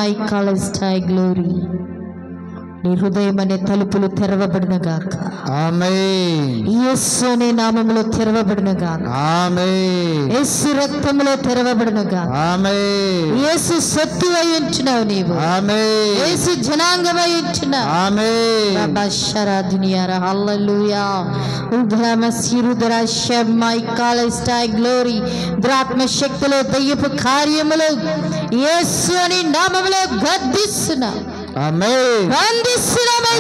My కాలస్టై glory. నీ హృదయం అనే తలుపులు తెరవబడిన గాక. ఆమేన్. యేసు అనే నామములో తెరవబడిన గాక. ఆమేన్. యేసు రక్తములో తెరవబడిన గాక. ఆమేన్. యేసు సత్తువై ఉంటున్నావు నీవు. ఆమేన్. యేసు జనాంగమై ఉంటున్నావు. ఆమేన్. రబషరా దునియారా హల్లెలూయా. ఉద్రమసిరుద్రాశ మై కాలస్టై గ్లోరీ. దురాత్మ శక్తిలో దయ్యపు కార్యములు యేసు అనే నామములో గద్దిస్తున్నా. ఆమేన్.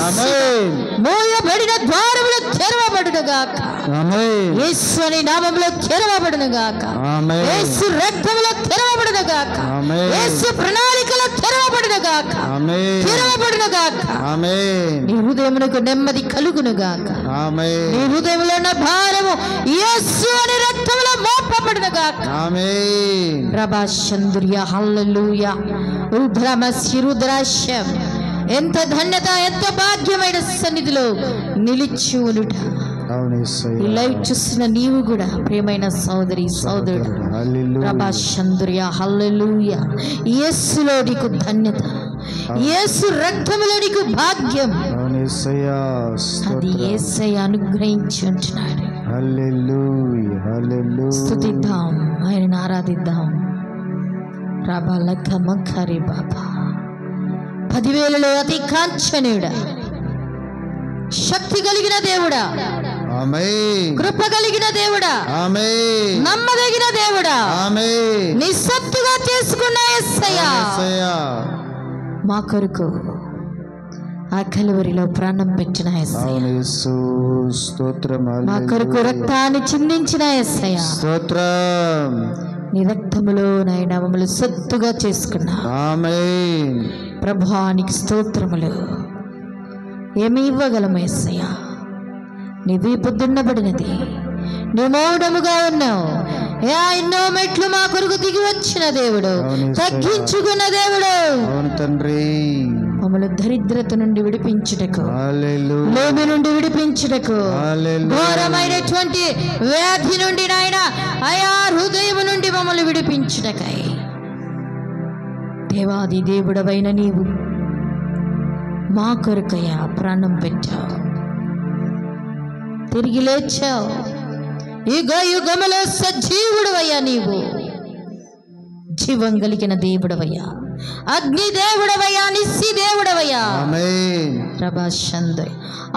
ఆమేన్. మూయబడిన ద్వారములు తెరవబడును గాక. ఆమేన్. యేసు అనే నామములో తెరవబడును గాక. ఆమేన్. యేసు రక్తములో తెరవబడును గాక. ఆమేన్. యేసు ప్రణాళికలో తెరవబడును గాక. ఆమేన్. తెరవబడును గాక. ఆమేన్. నీ హృదయమునకు నెమ్మది కలుగును గాక. ఆమేన్. నీ హృదయములో ఉన్న భారము యేసు అనే రక్తములో మోపబడును గాక. ఆమేన్. ప్రభాషందుర్య హల్లెలూయా. రుద్రమసిరుద్రాశం. ఎంత ధన్యత, ఎంత భాగ్యమైన సన్నిధిలో నిలిచి ఉండుట. అవును యేసయ్యా. ఈ లైవ్ చూస్తున్న నీవు కూడా ప్రియమైన సోదరి సోదరుడు. హల్లెలూయా. ప్రభాషందుర్య హల్లెలూయా. యేసులో నీకు ధన్యత, యేసు రక్తములో నీకు భాగ్యం. అవును యేసయ్యా. అది యేసయ్య అనుగ్రహించి ఉంటున్నాడు. హల్లెలూయా. హల్లెలూయా. స్తుతిద్దాం, ఆయనను ఆరాధిద్దాం. ప్రభా లక్క మక్కరి బాబా. 10,000లో అతి కాంచనీయుడా, శక్తి కలిగిన దేవుడా, ఆమేన్. కృప కలిగిన దేవుడా, ఆమేన్. నమ్మదగిన దేవుడా, ఆమేన్. నీ సత్తుగా చేసుకున్న యేసయ్యా, యేసయ్యా. మా కొరకు ఆ కలువరిలో ప్రాణం పెట్టిన యేసయ్యా, అవును యేసు. స్తోత్రం. మా కొరకు రక్తాన్ని చిందించిన యేసయ్యా, స్తోత్రం. నీ రక్తములో నాయన మమ్మల్ని సొత్తుగా చేసుకున్నా. ఆమేన్. ప్రభువానికి స్తోత్రములు. ఏమి ఇవ్వగలము యేసయ్యా? నీ వీపు దున్నబడినది, నీ మౌనముగా ఉన్నావు. ఎన్నో మెట్లు మా కొరకు దిగి వచ్చిన దేవుడు, తగ్గించుకున్న దేవుడు. అవును తండ్రి. మమ్మల్ని దరిద్రత నుండి విడిపించుటకు, హల్లెలూయా. లోబి నుండి విడిపించుటకు, హల్లెలూయా. ఘోరమైనటువంటి వ్యాధి నుండి నాయన అయా హృదయం నుండి మమ్మల్ని విడిపించుటకై దేవాది దేవుడవైన నీవు మా కొరకయ్యా ప్రాణం పెట్టావు, తిరిగి లేచావు. యుగ యుగములో సజీవుడవయ్యా నీవు, జీవం కలిగిన దేవుడవయ్యా, అగ్ని దేవుడవయ్యా, నిస్సి దేవుడవయ్యా. ఆమేన్. ప్రభాషందర్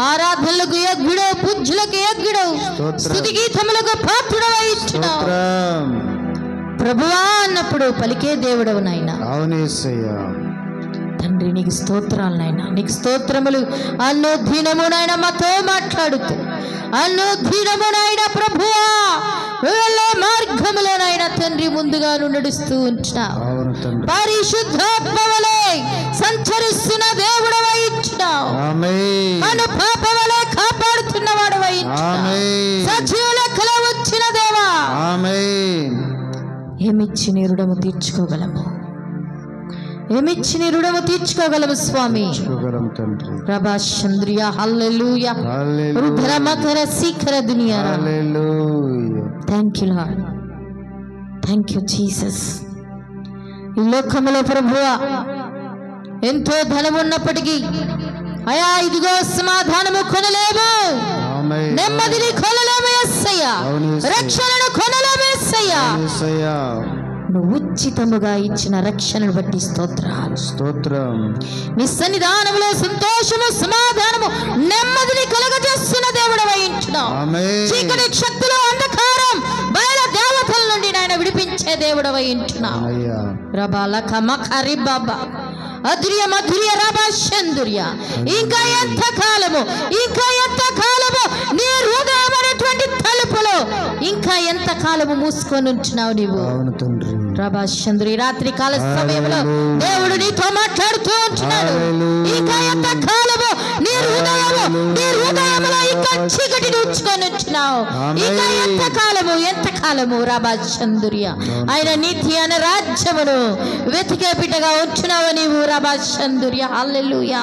ఆరాధనలకు యజ్ఞుడు, పూజ్యులకు యజ్ఞుడు, స్తుతి గీతములకు పాత్రుడవై ఇచ్చినావు. స్తోత్రం. ప్రభువా అన్నప్పుడు పలికే దేవుడవు నాయనా. అవును యేసయ్యా. తండ్రి నీకు స్తోత్రాలు నాయనా, నీకు స్తోత్రములు. అనుదినము నాయన మాతో మాట్లాడుతూ, అనుదినము నాయన ప్రభువా వెళ్ళే మార్గములో నాయన తండ్రి ముందుగా నడుస్తూ ఉంటున్నావు. అవును తండ్రి. పరిశుద్ధాత్మ వలె సంచరిస్తున్న దేవుడవై ఇచ్చినావు. ఆమేన్. మన పాప వలె కాపాడుతున్న వాడవై ఇచ్చినావు. ఆమేన్. సజీవ లెక్కలో వచ్చిన దేవా, ఆమేన్. ఏమిచ్చి నీ రుణము తీర్చుకోగలము, ఏమిచ్చి నీ రుణము తీర్చుకోగలము స్వామి. శుభకరం తండ్రి. ప్రభాషంద్రియా హల్లెలూయా. హల్లెలూయా. రుద్రమకర శీకర దునియారా. Hallelujah. Thank you lord, thank you Jesus. ఈ లోకములో ప్రభువా ఎంతో ధనం ఉన్నప్పటికీ అయా ఇదిగో సమాధానము కొనలేము, ఆమేన్. నెమ్మదిని కొనలేము యేసయ్యా, అవును యేసయ్యా. రక్షణను కొనలేము యేసయ్యా. యేసయ్యా. నువ్వు ఉచితముగా ఇచ్చిన రక్షణను బట్టి స్తోత్రాలు. స్తోత్రం. నీ సన్నిధానములో సంతోషము, సమాధానము, నెమ్మదిని కలుగజేస్తున్న దేవుడు వహించున్నావు. ఆమేన్. చీకటి శక్తులు, అంధకారం, బయల దేవతల నుండి నాయన విడిపించే దేవుడు వహించున్నావు. అయ్యా. రబాల కమఖరి బాబా అధుర్య మధుర్య రబాషందుర్య. ఇంకా ఎంత కాలము, ఇంకా ఎంత కాలము నీ హృదయం అనేటువంటి తలుపులో ఇంకా ఎంత కాలము మూసుకొని ఉంటున్నావు నీవు. అవును తండ్రి. ప్రభాషంద్రి రాత్రి కాల సమయంలో దేవుడు నీతో మాట్లాడుతూ ఉంటున్నాడు. ఇంకా ఎంత కాలము నీ హృదయములో ఇంకా చీకటిని ఉంచుకొని ఉంటున్నావు. ఇంకా ఎంత కాలము ప్రభాషందుర్య ఆయన నీతి అనే రాజ్యమును వెతికే బిడ్డగా ఉంటున్నావు నీవు. ప్రభాషందుర్య హల్లెలూయా.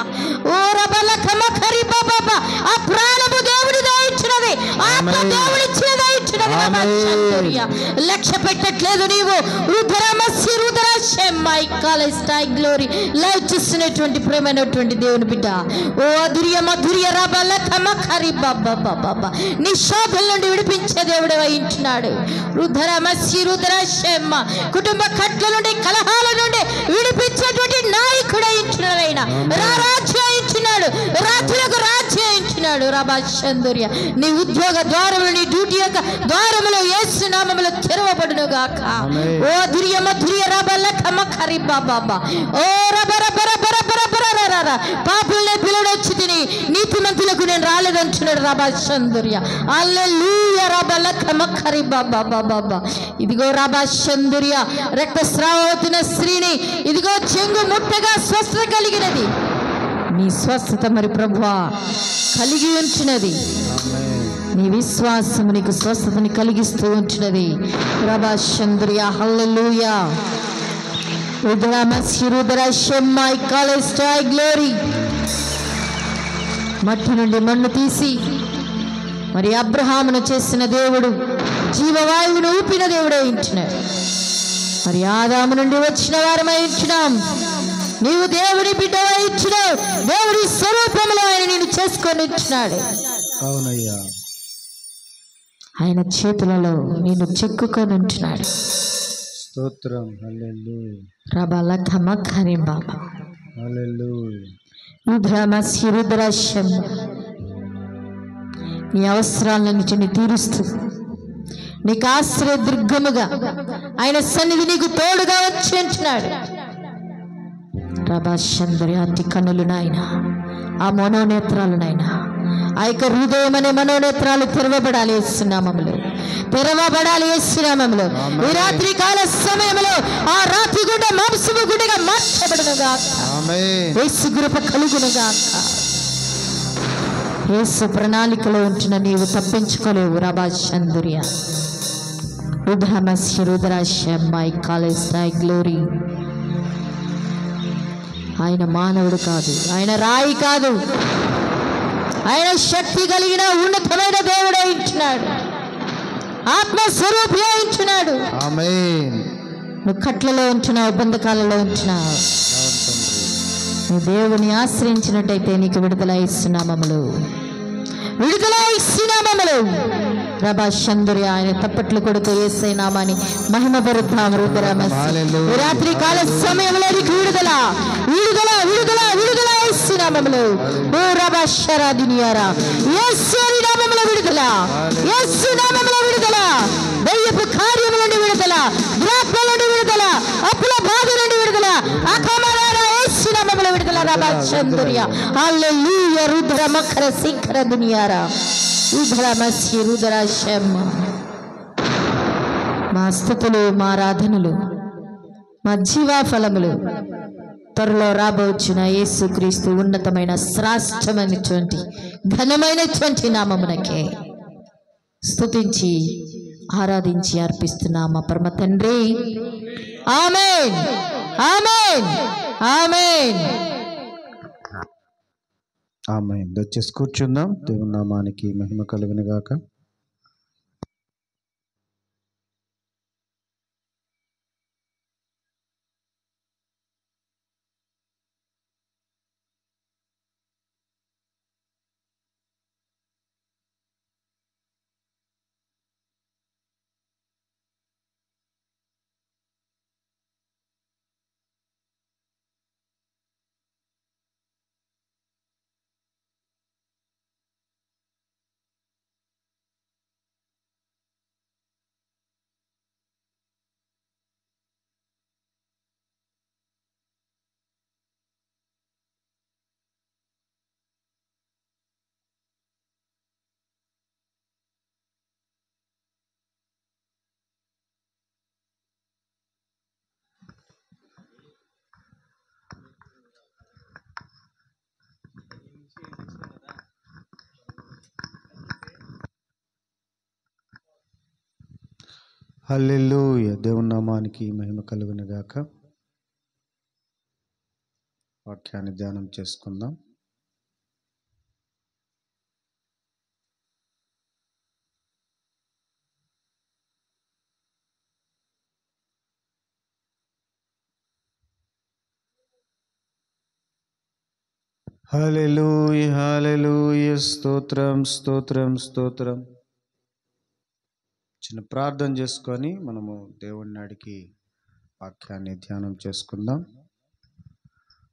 ఓ రబలకమఖరి బాబా. ఆ ప్రాణము దేవుడి దయించినది, ఆత్మ దేవుడిచ్చినది. ఉంటున్నది. లక్ష్య పెట్టట్లేదు నీవు. గ్లోరీ లైవ్ చూస్తున్నటువంటి ప్రేమైనటువంటి దేవుని బిడ్డ, ఓ అధుర్య మధుర్య రాబాల కమఖరి బాబా నీ శోధల నుండి విడిపించే దేవుడు వహించున్నాడు. కుటుంబ కట్ల నుండి కలహాల నుండి విడిపించేటువంటి నాయకుడు అయించున్నాడు. రాజ్యం ఇచ్చినాడు, రాజులకు రాజ్యం ఇచ్చినాడు. రాబాచందుర్య నీ ఉద్యోగ ద్వారములు, నీ డ్యూటీ యొక్క ద్వారములు యేసు నామములో తెరవబడును గాక. ఓ ధుర్య మధుర్య రాబాల కమఖరి బాబా ఓ రబర బర బర బర బర రా పాపులనే పిలువడొచ్చి తిని నీతిమంతులకు నేను రాలేదంటున్నాడు. రాబాచందుర్య హల్లెలూయా రాబాల కమఖరి బాబా. ఇదిగో రాబాచందుర్య రక్తస్రావం అవుతున్న స్త్రీని ఇదిగో చెంగు ముట్టగా స్వస్థత కలిగినది. నీ స్వస్థత మరి ప్రభువా కలిగి ఉంచినది. నీ విశ్వాసము నీకు స్వస్థతని కలిగిస్తూ ఉంచినది. రాబాచందుర్య హల్లెలూయా. గ్లోరీ మట్టి నుండి మన్ను తీసి మరి అబ్రహామును చేసిన దేవుడు, జీవవాయువును ఊపిన దేవుడే ఇచ్చినాడు. మరి ఆదాము నుండి వచ్చిన వారమై ఇచ్చినాం. నీవు దేవుని బిడ్డవై ఇచ్చినావు. దేవుడి స్వరూపంలో ఆయన నేను చేసుకొని ఇచ్చినాడు. అవునయ్యా. ఆయన చేతులలో నేను చెక్కుకొని ఉంటున్నాడు. స్తోత్రం. హల్లెలూయా. రబాల కమఖరి బాబా హల్లెలూయా. నీ అవసరాలన్నిటిని తీరుస్తూ నీకు ఆశ్రయ దుర్గముగా ఆయన సన్నిధి నీకు తోడుగా వచ్చి ఉంటున్నాడు. రాబాచందుర్య అతి కన్నులు నాయన, ఆ మనోనేత్రాలు నాయన, ఆ యొక్క హృదయం అనే మనోనేత్రాలు తెరవబడాలి యేసునామములో, తెరవబడాలి యేసునామములో. ఈ రాత్రి కాల సమయంలో ఆ రాత్రి గుండె మాంసము గుండెగా మార్చబడునుగా. యేసు కృప కలుగునుగా. యేసు ప్రణాళికలో ఉంటున్న నీవు తప్పించుకోలేవు. రాబాచందుర్య గ్లోరీ. ఆయన మానవుడు కాదు, ఆయన రాయి కాదు, ఆయన శక్తి కలిగిన ఉన్నతమైన దేవుడే ఇచ్చినాడు. ఆత్మస్వరూపి ఇచ్చినాడు. నువ్వు కట్లలో ఉంచున్నావు, బంధకాలలో ఉంచున్నావు. నువ్వు దేవుని ఆశ్రయించినట్టయితే నీకు విడుదల ఇస్తున్నామములు, విడుదల ఇస్తున్నామములు. రాబాచందుర్య ఆయన తప్పట్లు కొడుతూ యేసయ్య నామాన్ని మహిమపరుద్దాం. రాత్రి కాల సమయంలో నీకు విడుదల విడుదల విడుదల విడుదల ఇస్తున్నామములు. ఓ రాబాశరాదినియారా యేసు నామములో విడుదల, యేసు నామములో విడుదల. దయ్యపు కార్యముల నుండి విడుదల, దురాత్మల నుండి విడుదల, అప్పుల బాధ నుండి విడుదల, అకమరారా యేసు నామములో విడుదల. రాబాచందుర్య హల్లెలూయా. రుద్ర మకర శిఖర దునియారా మా స్తుతులు, మా ఆరాధనలు, మా జీవాఫలములు త్వరలో రాబోచున్న యేసుక్రీస్తు ఉన్నతమైన శ్రేష్టమైనటువంటి ఘనమైనటువంటి నామమునకే స్తుతించి ఆరాధించి అర్పిస్తున్నా మా పరమ తండ్రి. ఆమేన్, ఆమేన్, ఆమేన్. ఆమేన్. దయచేసి కూర్చుందాం. దేవుని నామానికి మహిమ కలుగును గాక. హల్లెలూయా. దేవుని నామానికి మహిమ కలుగును గాక. వాక్యాన్ని ధ్యానం చేసుకుందాం. హల్లెలూయా హల్లెలూయా. స్తోత్రం స్తోత్రం స్తోత్రం. చిన్న ప్రార్థన చేసుకొని మనము దేవుని నాడికి వాక్యాన్ని ధ్యానం చేసుకుందాం.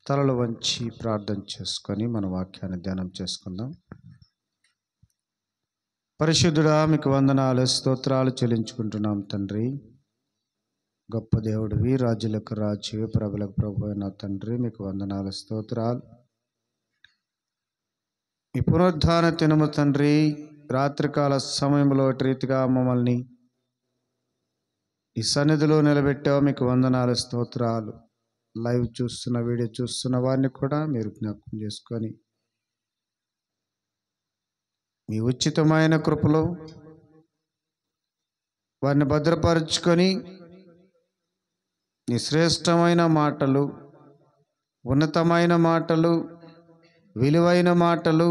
తలలు వంచి ప్రార్థన చేసుకొని మన వాక్యాన్ని ధ్యానం చేసుకుందాం. పరిశుద్ధుడా, మీకు వందనాలు స్తోత్రాలు చెల్లించుకుంటున్నాం తండ్రి. గొప్ప దేవుడివి, రాజులకు రాజు, ప్రభులకు ప్రభు అయిన తండ్రి, మీకు వందనాలు స్తోత్రాలు. ఈ పునరుద్ధాన దినము తండ్రి, రాత్రికాల సమయంలో రీతిగా మమ్మల్ని ఈ సన్నిధిలో నిలబెట్టావు, మీకు వందనాలు స్తోత్రాలు. లైవ్ చూస్తున్న, వీడియో చూస్తున్న వారిని కూడా మీరు జ్ఞాపకం చేసుకొని మీ ఉచితమైన కృపలో వారిని భద్రపరుచుకొని నీ శ్రేష్టమైన మాటలు, ఉన్నతమైన మాటలు, విలువైన మాటలు,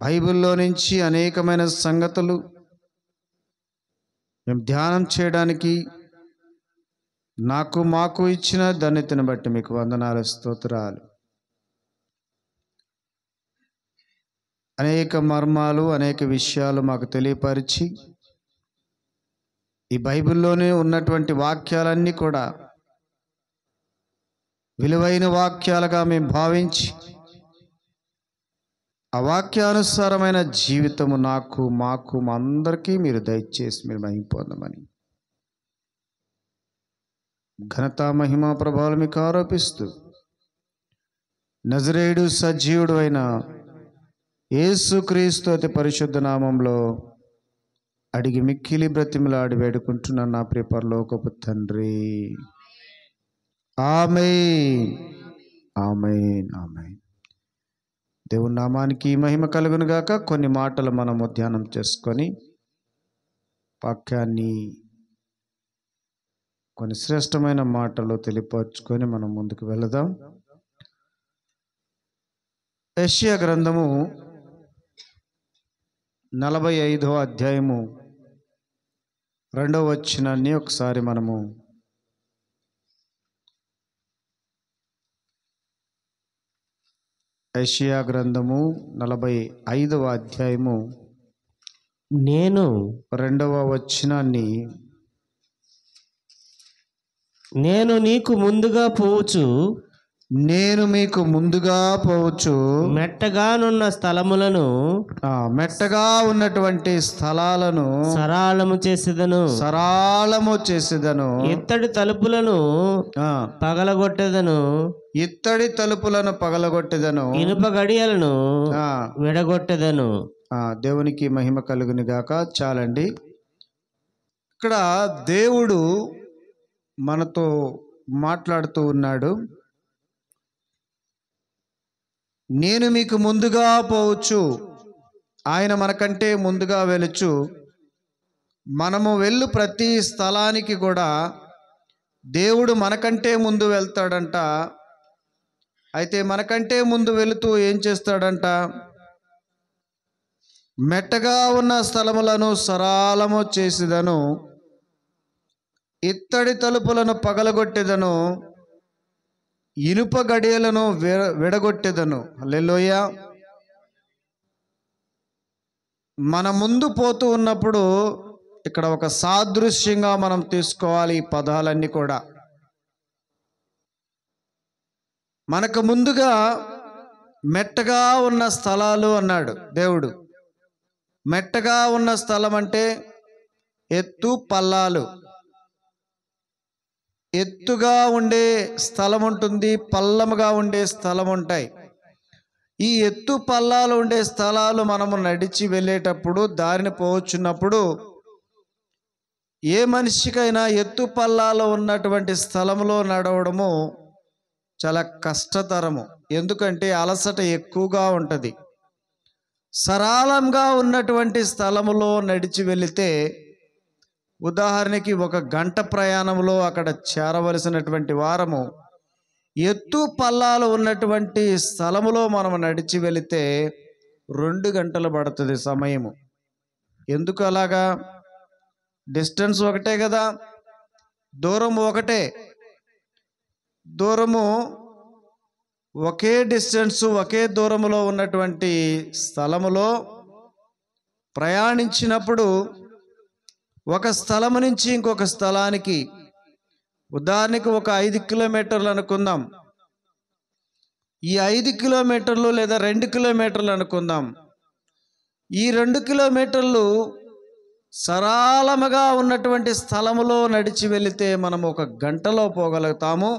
బైబిల్లో నుంచి అనేకమైన సంగతులు మేము ధ్యానం చేయడానికి మాకు ఇచ్చిన ధన్యతను బట్టి మీకు వందనాలు స్తోత్రాలు. అనేక మర్మాలు, అనేక విషయాలు మాకు తెలియపరిచి ఈ బైబిల్లోనే ఉన్నటువంటి వాక్యాలన్నీ కూడా విలువైన వాక్యాలుగా మేము భావించి ఆ వాక్యానుసారమైన జీవితము మాకు మా అందరికీ మీరు దయచేసి మీరు మహిమ పొందమని ఘనత మహిమ ప్రభావాలు మీకు ఆరోపిస్తూ నజరేయుడు సజీవుడు అయిన యేసుక్రీస్తు అతి పరిశుద్ధ నామంలో అడిగి మిక్కిలి బ్రతిమలాడి వేడుకుంటున్నాను నా ప్రియ పరలోకపు తండ్రి. ఆమేన్ ఆమేన్ ఆమేన్. దేవుని నామానికి మహిమ కలుగును గాక. కొన్ని మాటలు మనము ధ్యానం చేసుకొని వాక్యాన్ని కొన్ని శ్రేష్టమైన మాటలు తెలియపరుచుకొని మనం ముందుకు వెళదాం. యెషయా గ్రంథము 45వ అధ్యాయము 2వ వచనాన్ని ఒకసారి మనము యెషయా గ్రంథము 45వ అధ్యాయము నేను 2వ వచనాన్ని నేను నీకు ముందుగా పోవచ్చు, నేను మీకు ముందుగా పోవచ్చు, మెట్టగానున్న స్థలములను మెట్టగా ఉన్నటువంటి స్థలాలను సరాళము చేసేదను, ఇత్తడి తలుపులను పగలగొట్టెదను, ఇత్తడి తలుపులను పగలగొట్టెదను, ఇనుప గడియలను విడగొట్టెదను. దేవునికి మహిమ కలుగును గాక. చాలండి. ఇక్కడ దేవుడు మనతో మాట్లాడుతూ ఉన్నాడు. నేను మీకు ముందుగా పోవచ్చు. ఆయన మనకంటే ముందుగా వెళుచు, మనము వెళ్ళు ప్రతి స్థలానికి కూడా దేవుడు మనకంటే ముందు వెళ్తాడంట. అయితే మనకంటే ముందు వెళుతూ ఏం చేస్తాడంట? మెట్టగా ఉన్న స్థలములను సరాలము చేసేదను, ఇత్తడి తలుపులను పగలగొట్టేదను, ఇనుప గడియలను విడగొట్టేదను. హల్లెలూయా. మన ముందు పోతూ ఉన్నప్పుడు ఇక్కడ ఒక సాదృశ్యంగా మనం తీసుకోవాలి ఈ పదాలన్నీ కూడా. మనకు ముందుగా మెట్టగా ఉన్న స్థలాలు అన్నాడు దేవుడు. మెట్టగా ఉన్న స్థలం అంటే ఎత్తు పల్లాలు. ఎత్తుగా ఉండే స్థలం ఉంటుంది, పల్లముగా ఉండే స్థలం ఉంటాయి. ఈ ఎత్తు పల్లాలు ఉండే స్థలాలు మనము నడిచి వెళ్ళేటప్పుడు, దారిని పోవచ్చున్నప్పుడు ఏ మనిషికైనా ఎత్తు పల్లాలు ఉన్నటువంటి స్థలంలో నడవడము చాలా కష్టతరము. ఎందుకంటే అలసట ఎక్కువగా ఉంటుంది. సరళంగా ఉన్నటువంటి స్థలములో నడిచి వెళితే, ఉదాహరణకి 1 గంట ప్రయాణంలో అక్కడ చేరవలసినటువంటి వారము ఎత్తు పల్లాలు ఉన్నటువంటి స్థలములో మనం నడిచి వెళితే 2 గంటలు పడుతుంది సమయము. ఎందుకు అలాగా? డిస్టెన్స్ ఒకటే కదా, దూరం ఒకటే. దూరము ఒకే డిస్టెన్స్, ఒకే దూరంలో ఉన్నటువంటి స్థలములో ప్రయాణించినప్పుడు ఒక స్థలము నుంచి ఇంకొక స్థలానికి, ఉదాహరణకి ఒక 5 కిలోమీటర్లు అనుకుందాం. ఈ 5 కిలోమీటర్లు లేదా 2 కిలోమీటర్లు అనుకుందాం. ఈ 2 కిలోమీటర్లు సరళముగా ఉన్నటువంటి స్థలములో నడిచి వెళితే మనం 1 గంటలో పోగలుగుతాము.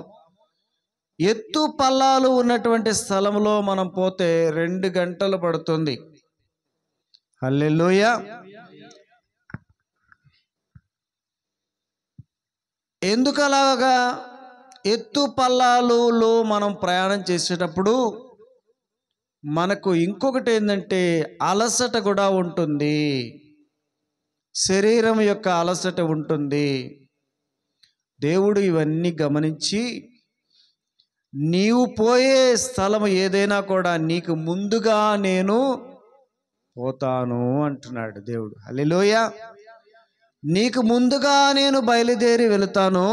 ఎత్తు పల్లాలు ఉన్నటువంటి స్థలంలో మనం పోతే 2 గంటలు పడుతుంది. హల్లెలూయా. ఎందుకు అలాగా? ఎత్తు పల్లాలలో మనం ప్రయాణం చేసేటప్పుడు మనకు ఇంకొకటి ఏంటంటే అలసట కూడా ఉంటుంది. శరీరం యొక్క అలసట ఉంటుంది. దేవుడు ఇవన్నీ గమనించి నీవు పోయే స్థలం ఏదైనా కూడా నీకు ముందుగా నేను పోతాను అంటున్నాడు దేవుడు. హల్లెలూయా. నీకు ముందుగా నేను బయలుదేరి వెళుతాను.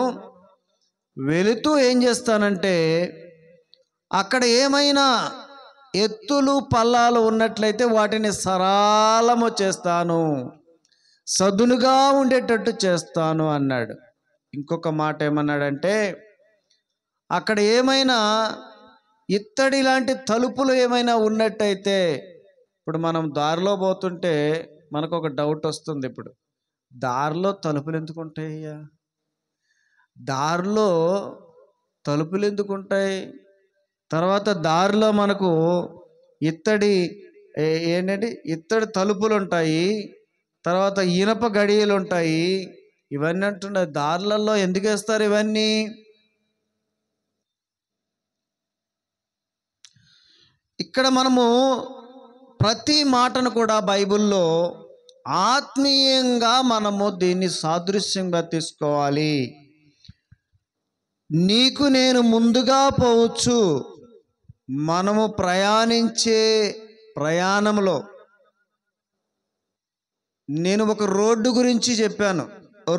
వెళుతూ ఏం చేస్తానంటే అక్కడ ఏమైనా ఎత్తులు పల్లాలు ఉన్నట్లయితే వాటిని సరళము చేస్తాను, సదునుగా ఉండేటట్టు చేస్తాను అన్నాడు. ఇంకొక మాట ఏమన్నాడంటే అక్కడ ఏమైనా ఇత్తడి లాంటి తలుపులు ఏమైనా ఉన్నట్టయితే, ఇప్పుడు మనం దారిలో పోతుంటే మనకు ఒక డౌట్ వస్తుంది. ఇప్పుడు దారిలో తలుపులు ఎందుకు ఉంటాయ్యా? దారిలో తలుపులు ఎందుకు ఉంటాయి? తర్వాత దారిలో మనకు ఇత్తడి తలుపులు ఉంటాయి, తర్వాత ఇనప గడియలు ఉంటాయి. ఇవన్నీ అంటున్నాయి. దారులలో ఎందుకు వేస్తారు ఇవన్నీ? ఇక్కడ మనము ప్రతి మాటను కూడా బైబిల్లో ఆత్మీయంగా మనము దీన్ని సాదృశ్యంగా తీసుకోవాలి. నీకు నేను ముందుగా పోవచ్చు. మనము ప్రయాణించే ప్రయాణంలో నేను ఒక రోడ్డు గురించి చెప్పాను.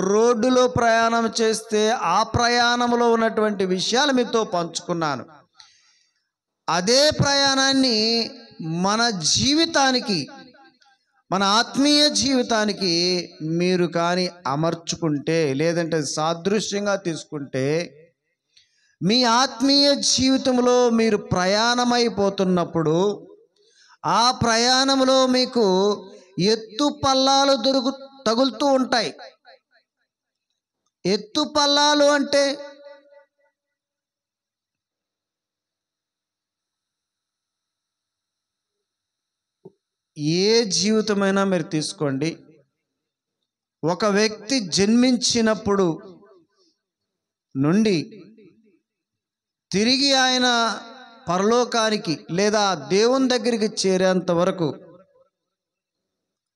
రోడ్డులో ప్రయాణం చేస్తే ఆ ప్రయాణంలో ఉన్నటువంటి విషయాలు మీతో పంచుకున్నాను. అదే ప్రయాణాన్ని మన జీవితానికి, మన ఆత్మీయ జీవితానికి మీరు కానీ అమర్చుకుంటే, లేదంటే సాదృశ్యంగా తీసుకుంటే, మీ ఆత్మీయ జీవితంలో మీరు ప్రయాణమైపోతున్నప్పుడు ఆ ప్రయాణంలో మీకు ఎత్తు పల్లాలు తగులుతూ ఉంటాయి. ఎత్తు పల్లాలు అంటే ఏ జీవితమైనా మీరు తీసుకోండి. ఒక వ్యక్తి జన్మించినప్పుడు నుండి తిరిగి ఆయన పరలోకానికి లేదా దేవుని దగ్గరికి చేరేంత వరకు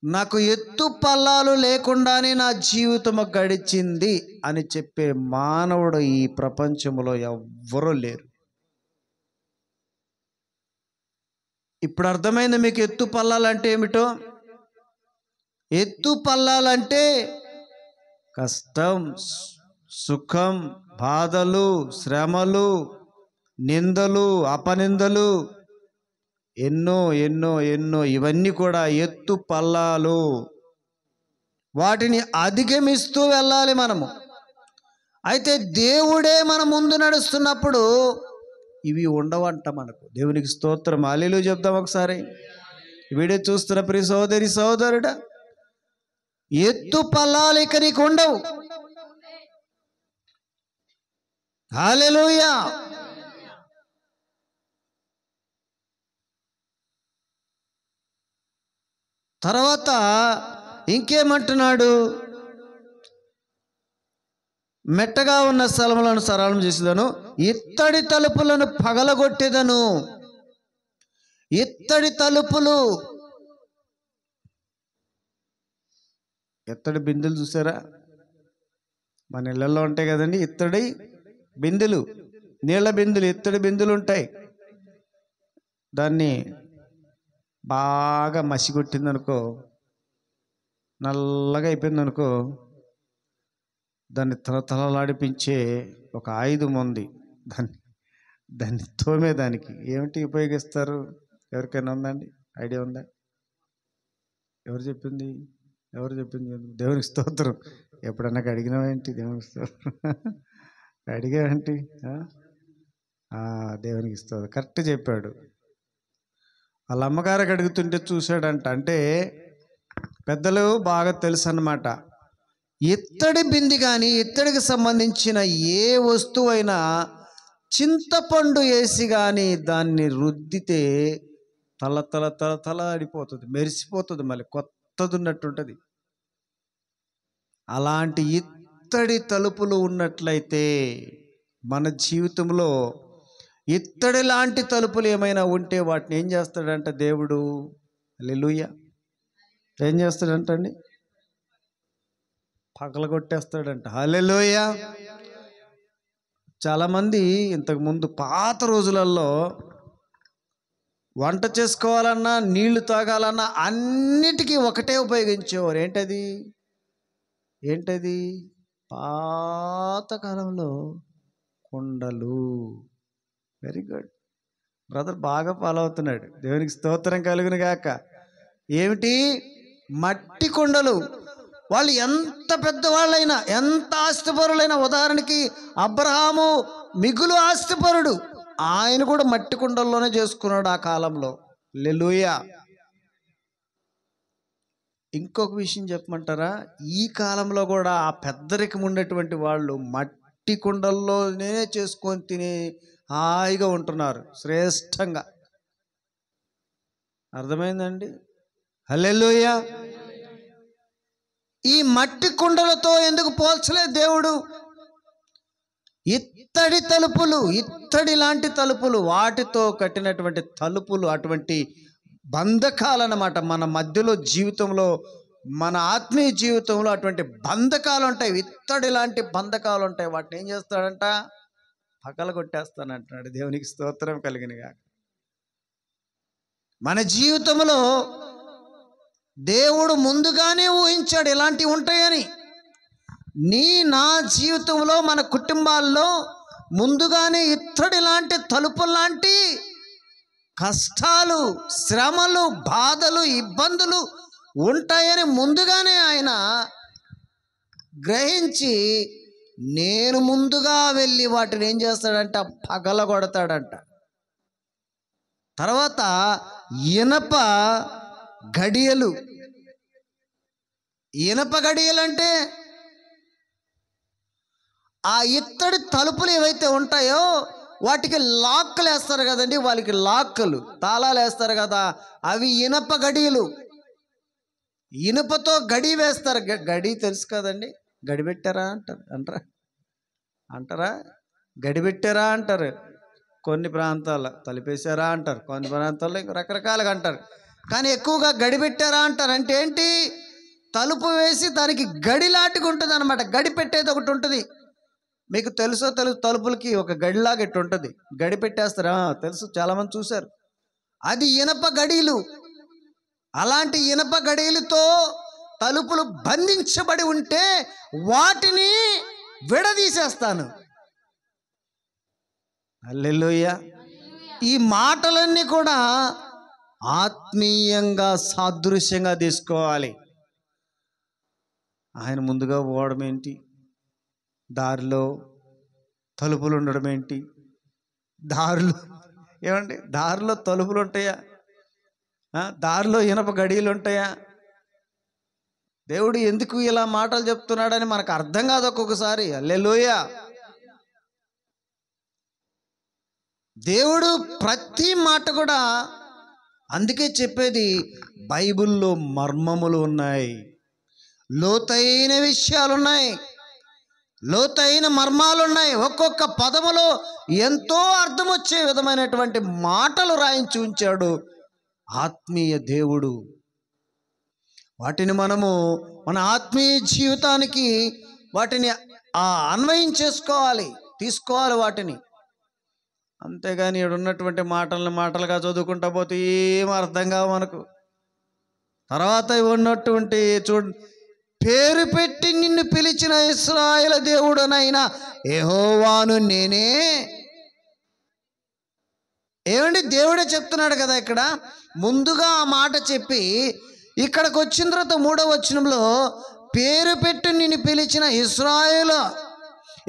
నాకు ఎత్తు పల్లాలు లేకుండానే నా జీవితం గడిచింది అని చెప్పే మానవుడు ఈ ప్రపంచంలో ఎవ్వరూ లేరు. ఇప్పుడు అర్థమైంది మీకు ఎత్తు పల్లాలంటే ఏమిటో? ఎత్తు పల్లాలంటే కష్టం, సుఖం, బాధలు, శ్రమలు, నిందలు, అపనిందలు, ఎన్నో ఎన్నో ఎన్నో ఇవన్నీ కూడా ఎత్తు పల్లాలు. వాటిని అధిగమిస్తూ వెళ్ళాలి మనము. అయితే దేవుడే మన ముందు నడుస్తున్నప్పుడు ఇవి ఉండవంట మనకు. దేవునికి స్తోత్రం. హల్లెలూయా చెప్దాం ఒకసారి. వీడియో చూస్తున్న ప్రియ సోదరి సోదరుడా, ఎత్తు పల్లాలు ఇక నీకు ఉండవు. హల్లెలూయా. తర్వాత ఇంకేమంటున్నాడు? మెట్టగా ఉన్న స్థలములను సరళం చేసేదను, ఇత్తడి తలుపులను పగలగొట్టేదను. ఇత్తడి తలుపులు, ఇత్తడి బిందెలు చూసారా? మన ఇళ్ళల్లో ఉంటాయి కదండి ఇత్తడి బిందెలు, నీళ్ళ బిందెలు, ఇత్తడి బిందెలు ఉంటాయి. దాన్ని బాగా మసి కొట్టిందనుకో, నల్లగా అయిపోయిందనుకో, దాన్ని తలతలలాడిపించే ఒక ఆయుధం ఉంది. దాన్ని తోమేదానికి ఏమిటి ఉపయోగిస్తారు? ఎవరికైనా ఉందండి? ఐడియా ఉందా? ఎవరు చెప్పింది? దేవునికి స్తోత్రం. ఎప్పుడన్నా అడిగినావేంటి? దేవునికి స్తోత్రం. అడిగావేంటి? దేవునికి స్తోత్రం. కరెక్ట్ చెప్పాడు. వాళ్ళ అమ్మగారికి అడుగుతుంటే చూశాడంట. అంటే పెద్దలు బాగా తెలుసు అన్నమాట. ఇత్తడి బింది కానీ ఇత్తడికి సంబంధించిన ఏ వస్తువైనా చింతపండు వేసి కానీ దాన్ని రుద్దితే తల ఆడిపోతుంది, మెరిసిపోతుంది, మళ్ళీ కొత్తది ఉన్నట్టుంటుంది. అలాంటి ఇత్తడి తలుపులు ఉన్నట్లయితే మన జీవితంలో ఇత్తడి లాంటి తలుపులు ఏమైనా ఉంటే వాటిని ఏం చేస్తాడంట దేవుడు? హల్లెలూయా. ఏం చేస్తాడంటండి? పగలగొట్టేస్తాడంట. హల్లెలూయా. చాలామంది ఇంతకుముందు పాత రోజులలో వంట చేసుకోవాలన్నా నీళ్లు తాగాలన్నా అన్నిటికీ ఒకటే ఉపయోగించేవారు. ఏంటది? పాతకాలంలో కుండలు. వెరీ గుడ్ బ్రదర్, బాగా ఫాలో అవుతున్నాడు. దేవునికి స్తోత్రం కలుగును గాక. ఏమిటి? మట్టి కుండలు. వాళ్ళు ఎంత పెద్దవాళ్ళైనా, ఎంత ఆస్తిపరులైనా, ఉదాహరణకి అబ్రహాము మిగులు ఆస్తిపరుడు, ఆయన కూడా మట్టి కుండల్లోనే చేసుకున్నాడు ఆ కాలంలో. హల్లెలూయా. ఇంకొక విషయం చెప్పమంటారా? ఈ కాలంలో కూడా ఆ పెద్దరికం ఉండేటువంటి వాళ్ళు మట్టి కుండల్లోనే చేసుకొని తినే హాయిగా ఉంటున్నారు, శ్రేష్టంగా. అర్థమైందండి? హల్లెలూయా. ఈ మట్టి కుండలతో ఎందుకు పోల్చలేదు దేవుడు? ఇత్తడి తలుపులు, ఇత్తడి లాంటి తలుపులు, వాటితో కట్టినటువంటి తలుపులు, అటువంటి బంధకాలన్నమాట. మన మధ్యలో జీవితంలో, మన ఆత్మీయ జీవితంలో అటువంటి బంధకాలు ఉంటాయి, ఇత్తడి లాంటి బంధకాలు ఉంటాయి. వాటిని ఏం చేస్తాడంట? పగలగొట్టేస్తానంటున్నాడు. దేవునికి స్తోత్రం కలిగినగా. మన జీవితంలో దేవుడు ముందుగానే ఊహించాడు ఇలాంటివి ఉంటాయని. నా జీవితంలో, మన కుటుంబాల్లో ముందుగానే ఇత్తడి లాంటి తలుపులు లాంటి కష్టాలు, శ్రమలు, బాధలు, ఇబ్బందులు ఉంటాయని ముందుగానే ఆయన గ్రహించి, నేను ముందుగా వెళ్ళి వాటిని ఏం చేస్తాడంట? పగలగొడతాడంట. తర్వాత ఇనప గడియలు. ఇనప గడియలంటే ఆ ఇత్తడి తలుపులు ఏవైతే ఉంటాయో వాటికి లాక్కులు వేస్తారు కదండి, వాళ్ళకి లాక్కులు, తాళాలు వేస్తారు కదా, అవి ఇనప గడియలు. ఇనుపతో గడి వేస్తారు. గడి తెలుసు కదండి? గడి పెట్టారా అంటారా? గడి పెట్టారా అంటారు. కొన్ని ప్రాంతాల్లో తలిపేశారా అంటారు, కొన్ని ప్రాంతాల్లో రకరకాలుగా అంటారు. కానీ ఎక్కువగా గడి పెట్టారా అంటారు. అంటే ఏంటి? తలుపు వేసి దానికి గడి లాంటిగా ఉంటుంది అనమాట. గడి పెట్టేది ఒకటి ఉంటుంది, మీకు తెలుసు, తలుపులకి ఒక గడిలాగా ఇట్టు ఉంటుంది, గడి పెట్టేస్తారా? తెలుసు, చాలామంది చూశారు. అది ఇనప గడియలు. అలాంటి ఇనప గడియలతో తలుపులు బంధించబడి ఉంటే వాటిని విడదీసేస్తాను. హల్లెలూయా. ఈ మాటలన్నీ కూడా ఆత్మీయంగా సాదృశ్యంగా తీసుకోవాలి. ఆయన ముందుగా పోవడం ఏంటి? దారిలో తలుపులు ఉండడం ఏంటి? దారిలో తలుపులు ఉంటాయా? దారిలో ఇనప గడియలు ఉంటాయా? దేవుడు ఎందుకు ఇలా మాటలు చెప్తున్నాడని మనకు అర్థం కాదు ఒక్కొక్కసారి. హల్లెలూయా. దేవుడు ప్రతి మాట కూడా అందుకే చెప్పేది, బైబిల్లో మర్మములు ఉన్నాయి, లోతైన విషయాలు ఉన్నాయి, లోతైన మర్మాలు ఉన్నాయి. ఒక్కొక్క పదములో ఎంతో అర్థం వచ్చే విధమైనటువంటి మాటలు రాయించి ఉంచాడు ఆత్మీయ దేవుడు. వాటిని మనము మన ఆత్మీయ జీవితానికి వాటిని అన్వయం చేసుకోవాలి, తీసుకోవాలి వాటిని. అంతేగాని ఇక్కడ ఉన్నటువంటి మాటలుగా చదువుకుంటా పోతే ఏం అర్థం కావు మనకు. తర్వాత ఉన్నటువంటి పేరు పెట్టి నిన్ను పిలిచిన ఇశ్రాయేలు దేవుడనైనా యెహోవాను నేనే. ఏమండి, దేవుడే చెప్తున్నాడు కదా ఇక్కడ. ముందుగా ఆ మాట చెప్పి ఇక్కడికి వచ్చిన తర్వాత 3వ వచనంలో పేరు పెట్టి నిన్ను పిలిచిన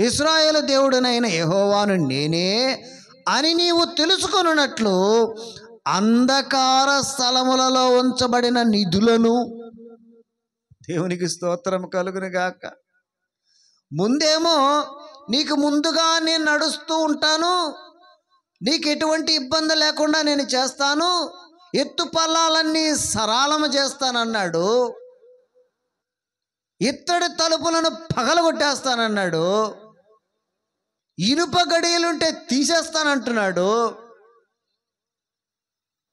ఇశ్రాయేలు దేవుడునైన యెహోవాను నేనే అని నీవు తెలుసుకొనున్నట్లు అంధకార స్థలములలో ఉంచబడిన నిధులను, దేవునికి స్తోత్రం కలుగును గాక. ముందేమో నీకు ముందుగా నేను నడుస్తూ ఉంటాను, నీకు ఎటువంటి ఇబ్బంది లేకుండా నేను చేస్తాను, ఎత్తు పల్లాలన్నీ సరళము చేస్తానన్నాడు, ఇత్తడి తలుపులను పగలగొట్టేస్తానన్నాడు, ఇనుప గడియలుంటే తీసేస్తానంటున్నాడు.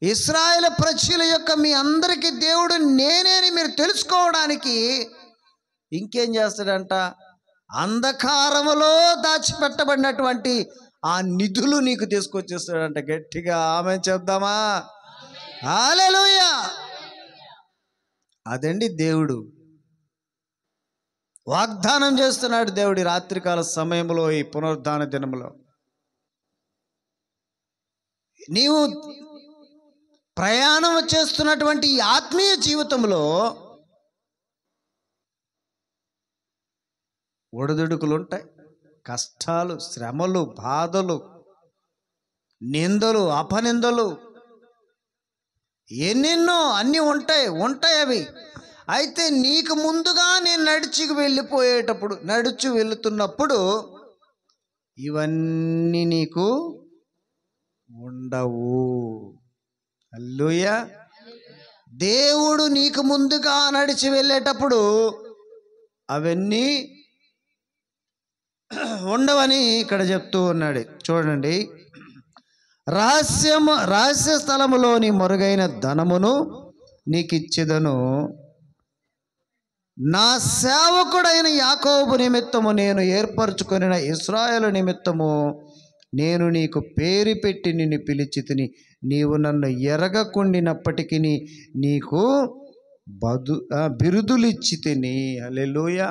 ఇశ్రాయేలు ప్రజల యొక్క మీ అందరికీ దేవుడు నేనే అని మీరు తెలుసుకోవడానికి ఇంకేం చేస్తాడంట? అంధకారములో దాచిపెట్టబడినటువంటి ఆ నిధులు నీకు తీసుకొచ్చేస్తాడంట. గట్టిగా ఆమె చెప్దామా? హల్లెలూయా. అదండి దేవుడు వాగ్దానం చేస్తున్నాడు. దేవుడి రాత్రికాల సమయంలో, ఈ పునరుద్ధాన దినంలో నీవు ప్రయాణం చేస్తున్నటువంటి ఈ ఆత్మీయ జీవితంలో ఒడిదుడుకులు ఉంటాయి, కష్టాలు, శ్రమలు, బాధలు, నిందలు, అపనిందలు, ఎన్నెన్నో అన్నీ ఉంటాయి అవి. అయితే నీకు ముందుగా నేను నడిచి వెళుతున్నప్పుడు ఇవన్నీ నీకు ఉండవు. హల్లెలూయా. దేవుడు నీకు ముందుగా నడిచి వెళ్ళేటప్పుడు అవన్నీ ఉండవని ఇక్కడ చెప్తూ ఉన్నాడు. చూడండి, రహస్య స్థలములోని మొరుగైన ధనమును నీకిచ్చెదను, నా సేవకుడైన యాకోబు నిమిత్తము నేను ఏర్పరచుకొనిన ఇశ్రాయేలు నిమిత్తము నేను నీకు పేరు పెట్టి నిన్ను పిలిచితిని, నీవు నన్ను ఎరగకుండినప్పటికీ నీకు బిరుదులిచ్చితిని. హల్లెలూయా.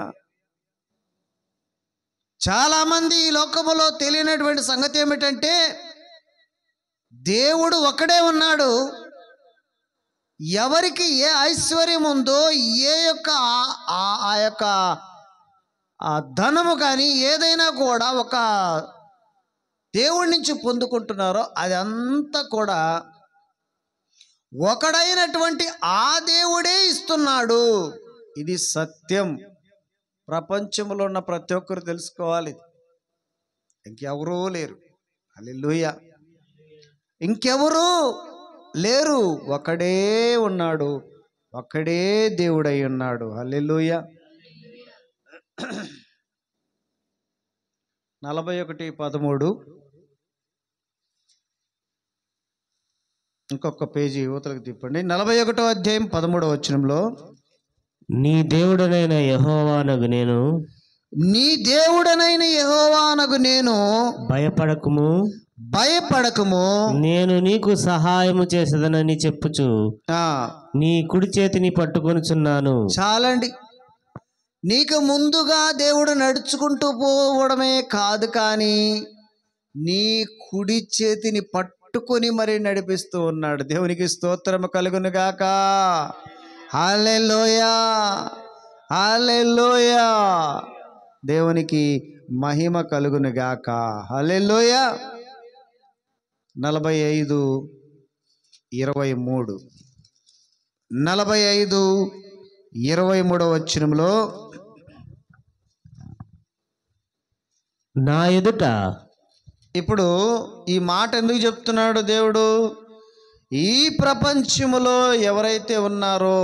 చాలామంది ఈ లోకములో తెలియనటువంటి సంగతి ఏమిటంటే, దేవుడు ఒకడే ఉన్నాడు, ఎవరికి ఏ ఐశ్వర్యం ఉందో, ఏ యొక్క ఆ యొక్క ధనము కానీ ఏదైనా కూడా ఒక దేవుడి నుంచి పొందుకుంటున్నారో అదంతా కూడా ఒకడైనటువంటి ఆ దేవుడే ఇస్తున్నాడు. ఇది సత్యం. ప్రపంచంలో ఉన్న ప్రతి ఒక్కరు తెలుసుకోవాలి. ఇంకెవరూ లేరు. హల్లెలూయా. ఇంకెవరూ లేరు, ఒకడే ఉన్నాడు, ఒకడే దేవుడై ఉన్నాడు. హల్లెలూయా. 41:13 ఇంకొక పేజీ యువతలకు తిప్పండి. 41వ అధ్యాయం 13వ వచనంలో, నీ దేవుడనైన యెహోవానగు నేను భయపడకుము నేను నీకు సహాయము చేసేదనని చెప్పుచు నీ కుడి చేతిని పట్టుకొనుచున్నాను. చాలండి. నీకు ముందుగా దేవుడు నడుచుకుంటూ పోవడమే కాదు, కానీ నీ కుడి చేతిని పట్టుకొని మరి నడిపిస్తూ ఉన్నాడు. దేవునికి స్తోత్రము కలుగును గాక. హల్లెలూయా, హల్లెలూయా. దేవునికి మహిమ కలుగును గాక. హల్లెలూయా. 45:23 45:23 వచనంలో, నా ఎదుట, ఇప్పుడు ఈ మాట ఎందుకు చెప్తున్నాడు దేవుడు? ఈ ప్రపంచములో ఎవరైతే ఉన్నారో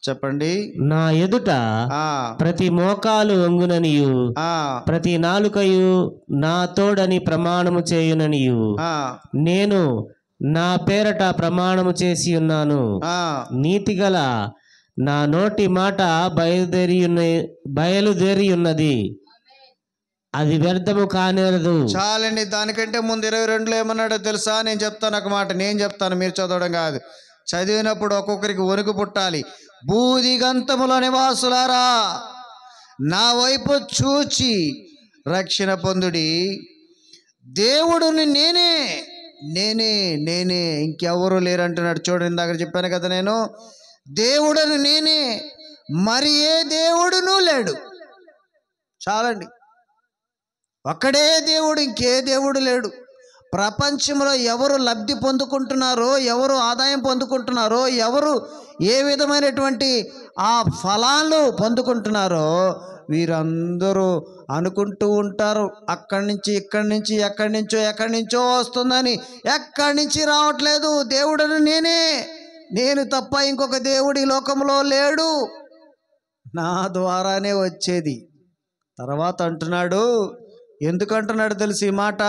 చెప్పండి, నా ఎదుట ప్రతి మోకాలు వంగుననియు ప్రతి నాలుకయు నా తోడని ప్రమాణము చేయుననియు నేను నా పేరట ప్రమాణము చేసి ఉన్నాను. నీతిగల నా నోటి మాట బయలుదేరి ఉన్నది, అది వ్యర్థము కానేరదు. చాలండి. దానికంటే ముందు 22లో ఏమన్నాడో తెలుసా? నేను చెప్తాను ఒక మాట, నేను చెప్తాను, మీరు చదవడం కాదు. చదివినప్పుడు ఒక్కొక్కరికి వణుకు పుట్టాలి. బూదిగంతముల నివాసులారా, నా వైపు చూచి రక్షణ పొందుడి. దేవుడుని నేనే నేనే నేనే ఇంకెవరు లేరంటున్నాడు. చూడండి, ఇందాక చెప్పాను కదా నేను, దేవుడుని నేనే, మరి ఏ దేవుడును లేడు. చాలండి, ఒక్కడే దేవుడు, ఇంకే దేవుడు లేడు. ప్రపంచంలో ఎవరు లబ్ధి పొందుకుంటున్నారో, ఎవరు ఆదాయం పొందుకుంటున్నారో, ఎవరు ఏ విధమైనటువంటి ఆ ఫలాలు పొందుకుంటున్నారో వీరందరూ అనుకుంటూ ఉంటారు, అక్కడి నుంచి ఇక్కడి నుంచి ఎక్కడి నుంచో వస్తుందని. ఎక్కడి నుంచి రావట్లేదు. దేవుడను నేనే, నేను తప్ప ఇంకొక దేవుడు ఈ లోకంలో లేడు, నా ద్వారానే వచ్చేది. తర్వాత అంటున్నాడు, ఎందుకంటున్నాడు తెలుసు ఈ మాట?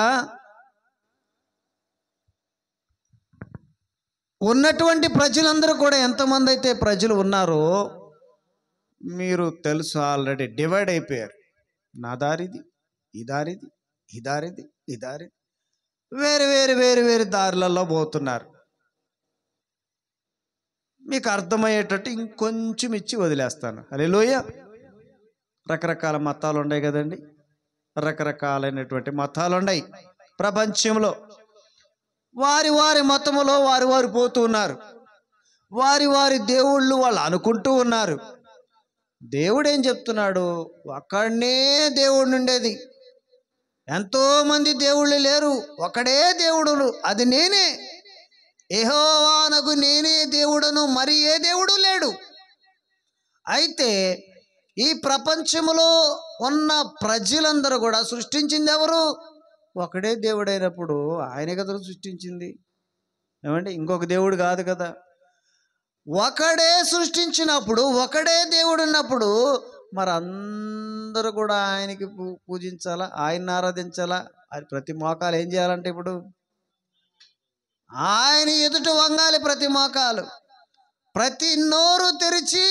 ఉన్నటువంటి ప్రజలందరూ కూడా, ఎంతమంది అయితే ప్రజలు ఉన్నారో మీరు తెలుసు, ఆల్రెడీ డివైడ్ అయిపోయారు. నా దారిది, ఈ దారిది, ఈ దారిది, ఈ దారిది, వేరు వేరు వేరు వేరు దారులలో పోతున్నారు. మీకు అర్థమయ్యేటట్టు ఇంకొంచెం ఇచ్చి వదిలేస్తాను. హల్లెలూయా. రకరకాల మతాలు ఉన్నాయి కదండి, రకరకాలైనటువంటి మతాలు ఉన్నాయి ప్రపంచంలో. వారి వారి మతములో వారి వారు పోతూ ఉన్నారు. వారి వారి దేవుళ్ళు వాళ్ళు అనుకుంటూ ఉన్నారు. దేవుడు ఏం చెప్తున్నాడు? ఒక్కడనే దేవుడు ఉండేది, ఎంతోమంది దేవుళ్ళు లేరు, ఒకడే దేవుడు, అది నేనే, యెహోవానగు నేనే దేవుడను, మరి ఏ దేవుడు లేడు. అయితే ఈ ప్రపంచంలో ఉన్న ప్రజలందరూ కూడా సృష్టించింది ఎవరు? ఒకడే దేవుడైనప్పుడు ఆయనే కదా సృష్టించింది. ఏమంటే ఇంకొక దేవుడు కాదు కదా. ఒకడే సృష్టించినప్పుడు, ఒకడే దేవుడు ఉన్నప్పుడు మరి అందరూ కూడా ఆయనకి పూజించాలా, ఆయన్ని ఆరాధించాలా. అది ప్రతి మోకాలు ఏం చేయాలంటే ఇప్పుడు ఆయన ఎదుట వంగాలి. ప్రతి మోకాలు, ప్రతి నోరు తెరిచి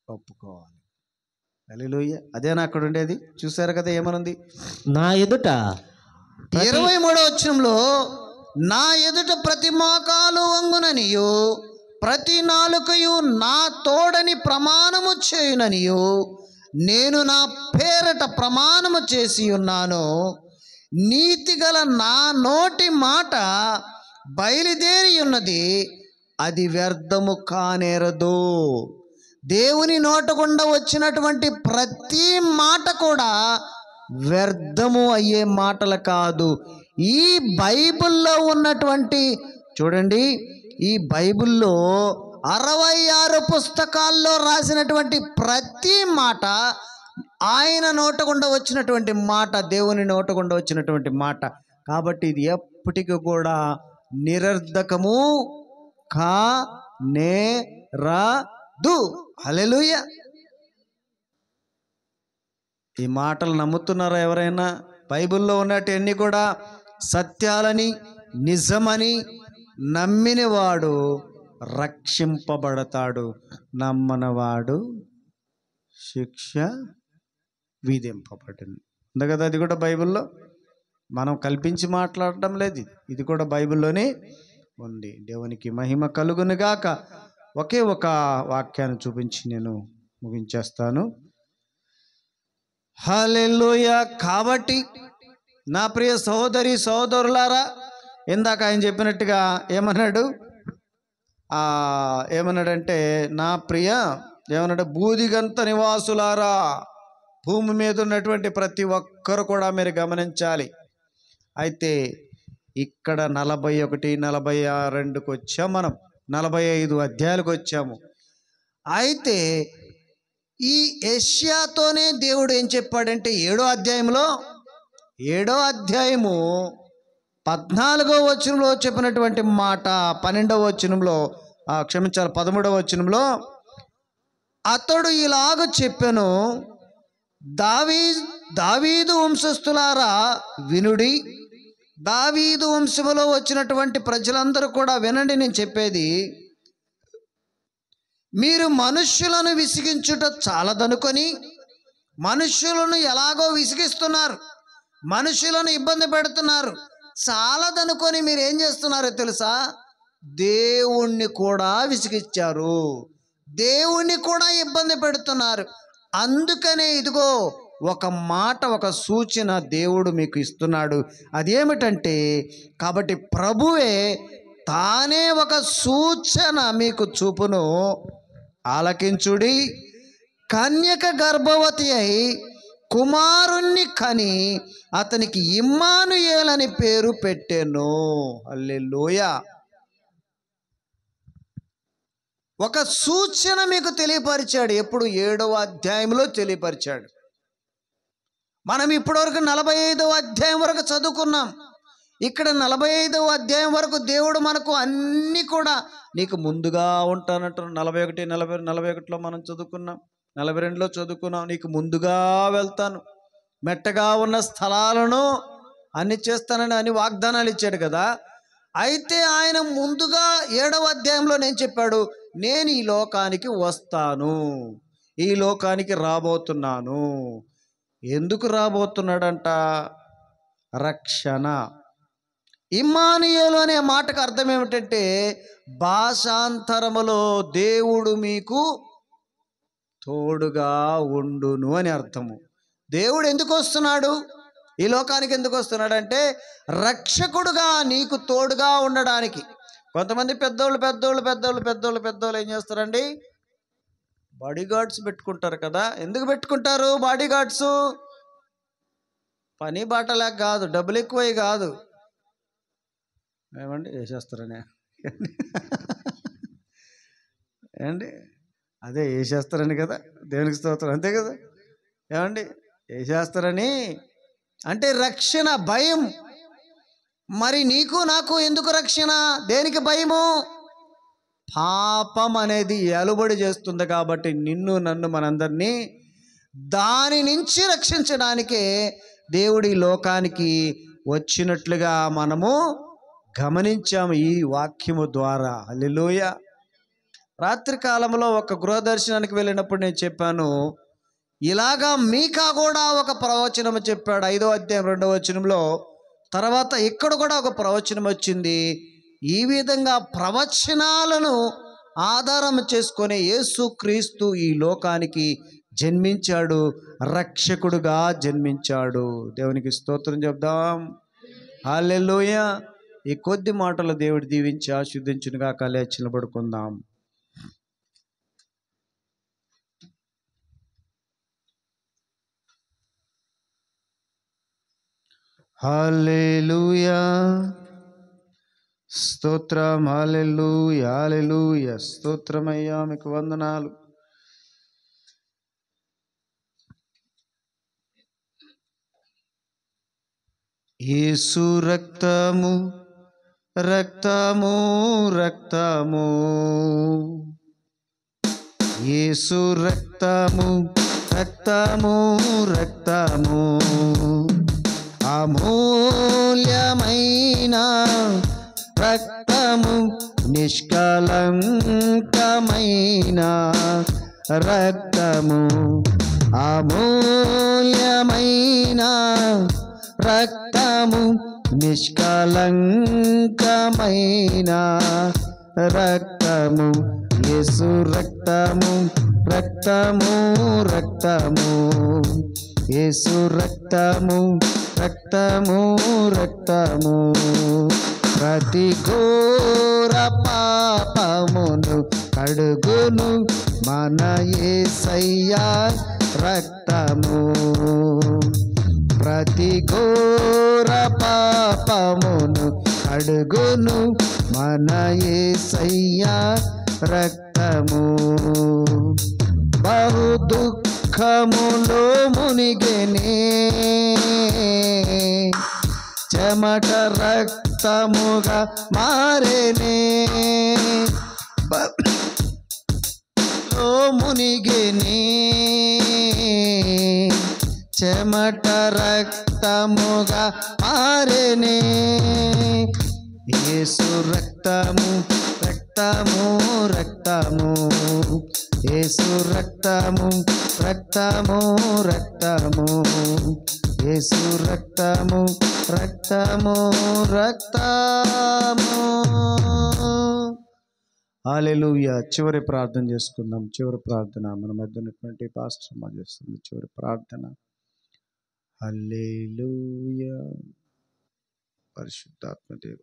ఒప్పుకోవాలి. హల్లెలూయా. అదేనా అక్కడ ఉండేది? చూసారు కదా ఏమనుంది? నా ఎదుట 23వ వచనంలో, నా ఎదుట ప్రతి మోకాలు వంగుననియు, ప్రతి నాలుకయు నా తోడని ప్రమాణము చేయుననియు నేను నా పేరట ప్రమాణము చేసి ఉన్నాను. నీతిగల నా నోటి మాట బయలుదేరి ఉన్నది, అది వ్యర్థము కానేరదు. దేవుని నోట గుండా వచ్చినటువంటి ప్రతి మాట కూడా వ్యర్థము అయ్యే మాటలు కాదు. ఈ బైబిల్లో ఉన్నటువంటి, చూడండి, ఈ బైబిల్లో 66 పుస్తకాల్లో రాసినటువంటి ప్రతి మాట ఆయన నోట గుండా వచ్చినటువంటి మాట, దేవుని నోట గుండా వచ్చినటువంటి మాట. కాబట్టి ఇది ఎప్పటికీ కూడా నిరర్ధకము కానేరదు. హల్లెలూయా. ఈ మాటలు నమ్ముతున్నారా ఎవరైనా? బైబిల్లో ఉన్నవన్నీ కూడా సత్యాలని, నిజమని నమ్మినవాడు రక్షింపబడతాడు, నమ్మనవాడు శిక్ష విధింపబడింది. ఉంది కదా, అది కూడా బైబిల్లో. మనం కల్పించి మాట్లాడటం లేదు, ఇది కూడా బైబిల్లోనే ఉంది. దేవునికి మహిమ కలుగునుగాక. ఒకే ఒక వాక్యాన్ని చూపించి నేను ముగించేస్తాను. హల్లెలూయా. కాబట్టి నా ప్రియ సహోదరి సహోదరులారా, ఇందాక ఆయన చెప్పినట్టుగా ఏమన్నాడు? ఏమన్నాడంటే, నా ప్రియ ఏమన్నాడు? బూదిగంత నివాసులారా, భూమి మీద ఉన్నటువంటి ప్రతి ఒక్కరు కూడా మీరు గమనించాలి. అయితే ఇక్కడ 41, 42కి వచ్చాము, మనం 45 అధ్యాయాలకు వచ్చాము. అయితే ఈ యెషయాతోనే దేవుడు ఏం చెప్పాడంటే, 7వ అధ్యాయంలో 7వ అధ్యాయము 14వ వచనంలో చెప్పినటువంటి మాట, 12వ వచనంలో, క్షమించాలి, 13వ వచనంలో అతడు ఇలాగ చెప్పెను, దావీదు వంశస్థులారా వినుడి, దావీదు వంశములో వచ్చినటువంటి ప్రజలందరూ కూడా వినండి, నేను చెప్పేది. మీరు మనుష్యులను విసిగించుట చాలదనుకొని మనుష్యులను ఎలాగో విసిగిస్తున్నారు, మనుషులను ఇబ్బంది పెడుతున్నారు. చాలదనుకొని మీరు ఏం చేస్తున్నారో తెలుసా? దేవుణ్ణి కూడా విసిగించారు, దేవుణ్ణి కూడా ఇబ్బంది పెడుతున్నారు. అందుకనే ఇదిగో ఒక మాట, ఒక సూచన దేవుడు మీకు ఇస్తున్నాడు. అదేమిటంటే, కాబట్టి ప్రభువే తానే ఒక సూచన మీకు చూపును. ఆలకించుడి, కన్యక గర్భవతి అయి కుమారుణ్ణి కని అతనికి ఇమ్మానుయేల్ అని పేరు పెట్టెను. హల్లెలూయా. ఒక సూచన మీకు తెలియపరిచాడు. ఎప్పుడు? 7వ అధ్యాయంలో తెలియపరిచాడు. మనం ఇప్పటివరకు 45వ అధ్యాయం వరకు చదువుకున్నాం. ఇక్కడ 45వ అధ్యాయం వరకు దేవుడు మనకు అన్నీ కూడా నీకు ముందుగా ఉంటానంటారు. 41, 40, 41లో మనం చదువుకున్నాం, 42లో చదువుకున్నాం. నీకు ముందుగా వెళ్తాను, మెట్టగా ఉన్న స్థలాలను అన్ని చేస్తానని అని వాగ్దానాలు ఇచ్చాడు కదా. అయితే ఆయన ముందుగా 7వ అధ్యాయంలో నేను చెప్పాడు, నేను ఈ లోకానికి వస్తాను, ఈ లోకానికి రాబోతున్నాను. ఎందుకు రాబోతున్నాడంట? రక్షణ. ఇమ్మానుయేలు అనే మాటకు అర్థం ఏమిటంటే, భాషాంతరములో దేవుడు మీకు తోడుగా ఉండును అని అర్థము. దేవుడు ఎందుకు వస్తున్నాడు? ఈ లోకానికి ఎందుకు వస్తున్నాడంటే, రక్షకుడుగా నీకు తోడుగా ఉండడానికి. కొంతమంది పెద్దోళ్ళు ఏం చేస్తారండి? బాడీ గార్డ్స్ పెట్టుకుంటారు కదా. ఎందుకు పెట్టుకుంటారు బాడీ గార్డ్స్? పని బాటలేక కాదు, డబ్బులు ఎక్కువై కాదు. ఏమండి? వేసేస్తారనే ఏమండి? అదే వేసేస్తారని కదా, దేవునికి స్తోత్రం, అంతే కదా. ఏమండి? వేసేస్తారని అంటే రక్షణ, భయం. మరి నీకు నాకు ఎందుకు రక్షణ? దేనికి భయము? పాపం అనేది ఎలుబడి చేస్తుంది కాబట్టి నిన్ను నన్ను మనందరినీ దాని నుంచి రక్షించడానికే దేవుడి లోకానికి వచ్చినట్లుగా మనము గమనించాము ఈ వాక్యము ద్వారా. హల్లెలూయా. రాత్రి కాలంలో ఒక గృహ దర్శనానికి వెళ్ళినప్పుడు నేను చెప్పాను, ఇలాగా మీకా కూడా ఒక ప్రవచనం చెప్పాడు 5వ అధ్యాయం 2వ వచనంలో. తర్వాత ఇక్కడ కూడా ఒక ప్రవచనం వచ్చింది. ఈ విధంగా ప్రవచనాలను ఆధారం చేసుకొని యేసుక్రీస్తు ఈ లోకానికి జన్మించాడు, రక్షకుడుగా జన్మించాడు. దేవునికి స్తోత్రం చెప్దాం. హల్లెలూయా. ఈ కొద్ది మాటలు దేవుడు దీవించి ఆశీర్వదించునుగా. లేచి నిలబడుకుందాం. హల్లెలూయా, స్తోత్రం. హల్లెలూయా, హల్లెలూయా. స్తోత్రమయ్యా, మీకు వందనాలు. యేసు రక్తము, రక్తము, రక్తము. యేసు రక్తము, రక్తము, రక్తము. అమూల్యమైన రక్తము, నిష్కలంకమైన రక్తము. అమూల్యమైన రక్తము, నిష్కలంకమైన రక్తము. యేసు రక్తము, రక్తము, రక్తము. యేసు రక్తము, రక్తము, రక్తము. ప్రతి ఘోర పాపమును కడుగును మన యేసయ్యా రక్తము. ప్రతి ఘోర పాపమును కడుగును మన యేసయ్యా రక్తము. బహు దుఃఖములో మునిగెనే, చెమట రక్తముగా మారెనే. లో మునిగెనే, చెమట రక్తముగా మారెనే. యేసు రక్తము, రక్తము, రక్తము. యేసు రక్తము, రక్తము, రక్తము. యేసు రక్తము, రక్తము, రక్తము. హల్లెలూయా. చివరి ప్రార్థన చేసుకుందాం. చివరి ప్రార్థన మన మధ్య ఉన్నటువంటి పాస్టర్ అమ్మ చేస్తుంది. చివరి ప్రార్థన. హల్లెలూయా. పరిశుద్ధాత్మ దేవ,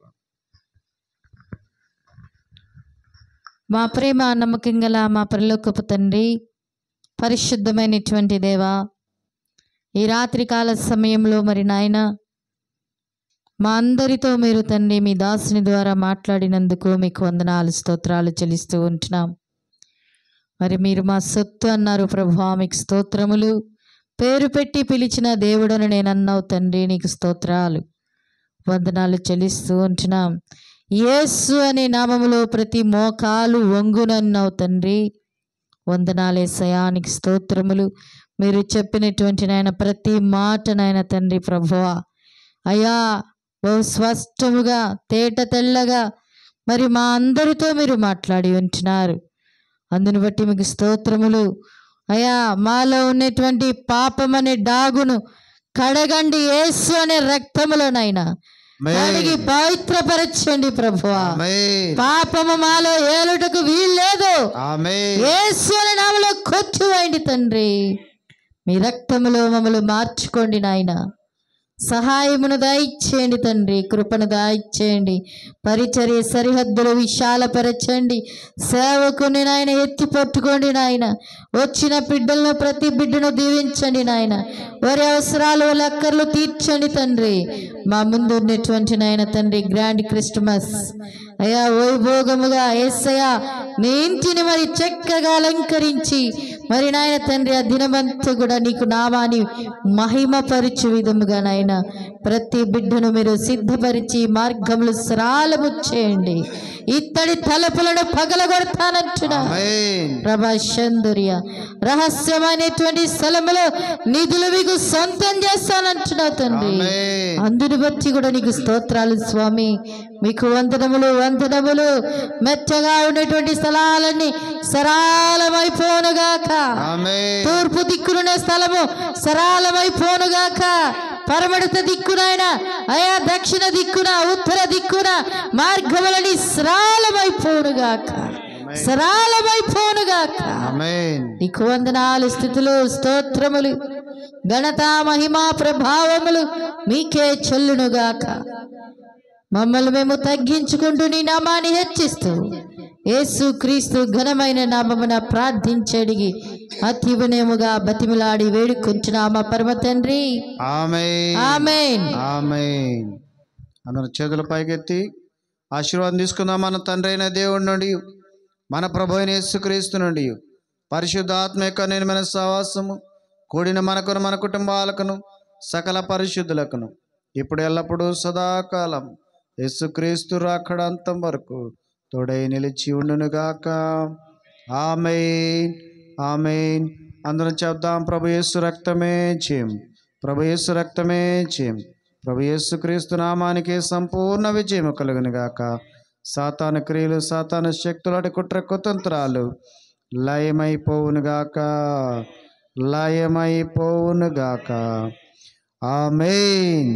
మా ప్రేమ నమ్మకం గల మా పరలోకపు తండ్రి, పరిశుద్ధమైనటువంటి దేవా, ఈ రాత్రికాల సమయంలో మరి నాయన మా అందరితో మీరు తండ్రి మీ దాసుని ద్వారా మాట్లాడినందుకు మీకు వందనాలు, స్తోత్రాలు చెల్లిస్తూ ఉంటున్నాం. మరి మీరు మా సొత్తు అన్నారు ప్రభువా, మీకు స్తోత్రములు. పేరు పెట్టి పిలిచిన దేవుడను నేను అన్నావు తండ్రి, నీకు స్తోత్రాలు వందనాలు చెల్లిస్తూ ఉంటున్నాం. యేసు అనే నామములో ప్రతి మోకాలు వంగునన్నావు తండ్రి, వందనాలేసయ్యా, నీకు స్తోత్రములు. మీరు చెప్పినటువంటి నాయన ప్రతి మాట నాయన తండ్రి ప్రభువా అయ్యా బహు స్పష్టముగా తేట తెల్లగా మరి మా అందరితో మీరు మాట్లాడి ఉంటున్నారు. అందుని బట్టి మీకు స్తోత్రములు అయ్యా. మాలో ఉన్నటువంటి పాపం అనే డాగును కడగండి యేసు అనే రక్తములోనైనా కడిగి పవిత్రపరచండి ప్రభువా. పాపము మాలో ఏలుటకు వీల్లేదు. యేసు అనే నామములో కొట్టువేయండి తండ్రి. మీ రక్తములో మమ్మల్ని మార్చుకోండి నాయన. సహాయమును దయచేయండి తండ్రి, కృపను దయచేయండి. పరిచర్య సరిహద్దులు విశాలపరచండి. సేవకుని నాయన ఎత్తి పట్టుకోండి నాయన. వచ్చిన బిడ్డలను ప్రతి బిడ్డను దీవించండి నాయన. వారి అవసరాలు వాళ్ళ అక్కర్లు తీర్చండి తండ్రి. మా ముందు ఉన్నటువంటి నాయన తండ్రి గ్రాండ్ క్రిస్మస్ అయ్యా వైభోగముగా యేసయ్యా నీ ఇంటిని మరి చక్కగా అలంకరించి మరి నాయన తండ్రి ఆ దినమంతా కూడా నీకు నామాన్ని మహిమపరచు విధముగా నాయన ప్రతి బిడ్డను మీరు సిద్ధపరిచి మార్గములు సరళము చేయండి. ఇత్తడి తలుపులను పగలగొడతానంటున్నా ప్రభా. శందుర్య రహస్యమైనటువంటి స్థలములో నిధులు మీకు సొంతం చేస్తానంటున్నావు తండ్రి. అందుని బట్టి కూడా నీకు స్తోత్రాలు స్వామి. మీకు వందనములు వందనములు. మెచ్చగా ఉన్నటువంటి స్థలాలన్నీ సరళమైపోనుగాక. తూర్పు దిక్కునున్న స్థలము సరళమైపోనుగాక. పరమడత దిక్కునైనా అయా దక్షిణ దిక్కున ఉత్తర దిక్కున మార్గములని సరళమైపోనుగాక, సరళమైపోనుగాక. నీకు వందనాలు, స్థుతులు, స్తోత్రములు, ఘనత, మహిమ, ప్రభావములు మీకే చెల్లునుగాక. మమ్మల్ని మేము తగ్గించుకుంటూ నీ నామాన్ని హెచ్చిస్తూ యేసు క్రీస్తు ఘనమైన నామమున ప్రార్థించడిగి అతి వినయముగా బతిమిలాడి వేడుకుంటున్నామా పరమ తండ్రి. ఆమేన్, ఆమేన్, ఆమేన్. అందరం చేతుల పైకెత్తి ఆశీర్వాదం తీసుకుందాం. మన తండ్రి అయిన దేవుడి నుండి, మన ప్రభు అయిన యేసు క్రీస్తు నుండి, పరిశుద్ధాత్మ యొక్క నిర్మల సహవాసము కూడిన మనకును మన కుటుంబాలకును సకల పరిశుద్ధులకును ఇప్పుడు ఎల్లప్పుడూ సదాకాలం యేసుక్రీస్తు రాకడంతం వరకు తోడై నిలిచి ఉండునుగాక. ఆమేన్, ఆమేన్. అందరం చెప్దాం. ప్రభు యేసు రక్తమే జయం, ప్రభు యేసు రక్తమే జయం. ప్రభు యేసుక్రీస్తు నామానికి సంపూర్ణ విజయం కలుగునుగాక. సాతాను క్రియలు, సాతాను శక్తులు, అటు కుట్ర కుతంత్రాలు లయమైపోవునుగాక, లయమైపోవునుగాక. ఆమేన్,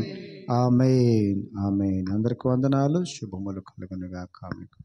ఆమేన్, ఆమేన్. అందరికి వందనాలు, శుభములు కలుగునుగాక. మీకు